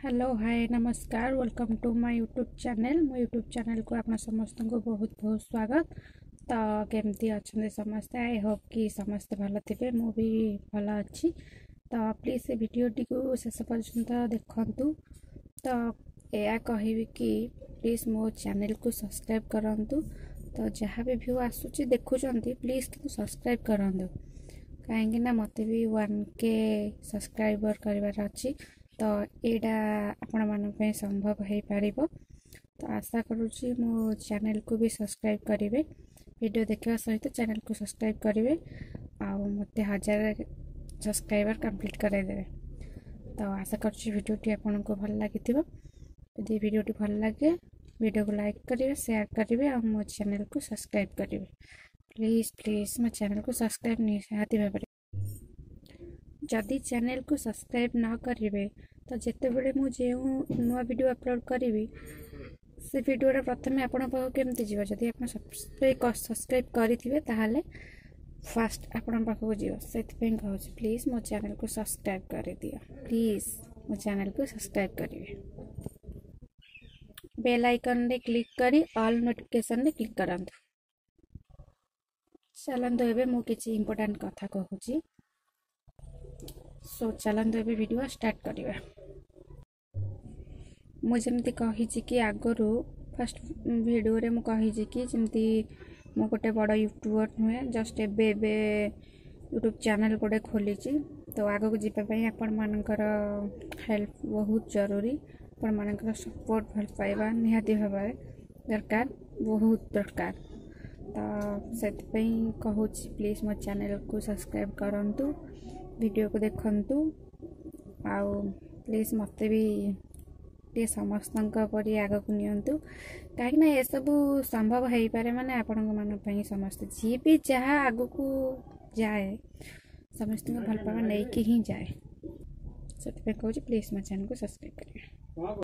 Hello hi नमस्कार welcome to my YouTube channel मो YouTube channel को आप समस्त को बहुत बहुत स्वागत। तो केमती अच्छा समस्ते आई होप कि समस्ते भल थे मु भी भल अच्छी। तो प्लीज से वीडियोटी को शेष पर्यंत देखु। तो यह कहि कि प्लीज मो चैनल को सब्सक्राइब करूँ। तो जहाँ भी व्यू आसूँ देखुं प्लीज कि सब्सक्राइब करूँ कहीं मत भी 1K सब्सक्राइबर करार अच्छी। तो यहाँ आपण मान संभव हो पार। तो आशा करुँची मो चैनल को भी सब्सक्राइब करेंगे वीडियो देखा सहित चैनल को सब्सक्राइब करेंगे आउ मत 1000 सब्सक्राइबर कंप्लीट कराइदेवे। तो आशा करुँची वीडियोटी आपन को भल लगी। यदि वीडियोटी भल लगे वीडियो को लाइक करेंगे शेयर करेंगे और मो चैनल को सब्सक्राइब करेंगे। प्लीज प्लीज मो चैनल को सब्सक्राइब निहाती भाव। जदि चैनल को सब्सक्राइब न करेंगे तो जिते बड़े मुझे नुआ वीडियो अपलोड करी से वीडियो प्रथम आपण पाखु केमती जीव। जदि आप सब्सक्राइब करेंगे ताहले फास्ट आपण पाखु जीव से कहूँ प्लीज मो चैनल को सब्सक्राइब कर दियो। प्लीज मो चैनल को सब्सक्राइब करेंगे बेल आइकन रे क्लिक करी ऑल नोटिफिकेशन रे क्लिक करंतु। चलंतु एबे मु किछि इंपोर्टेंट कथा कहूची। सो चलंतु एबे वीडियो स्टार्ट करिवा। मुझे कही कि आगरू फास्ट वीडियो रे मु कही कि जमती मु गोटे बड़ यूट्यूबर नुहे जस्ट एबे यूट्यूब चैनल गोटे खोली। तो आग को जीवाई आपण मानकर हेल्प बहुत जरूरी। आपण मानकर सपोर्ट भल पाइबा निहाती भाव दरकार बहुत दरकार। तो से कहूँ प्लीज मो चैनल को सब्सक्राइब करंतु वीडियो को देखंतु आउ प्लीज मत भी समस्त परी आग को नियंतु कहीं ये सब संभव हो पारे माने आपण मान समस्त जी भी जहाँ आग को जाए समस्त भल पावा नहीं कि ही जाए से कहूँ प्लीज मो चैनल को सब्सक्राइब करें।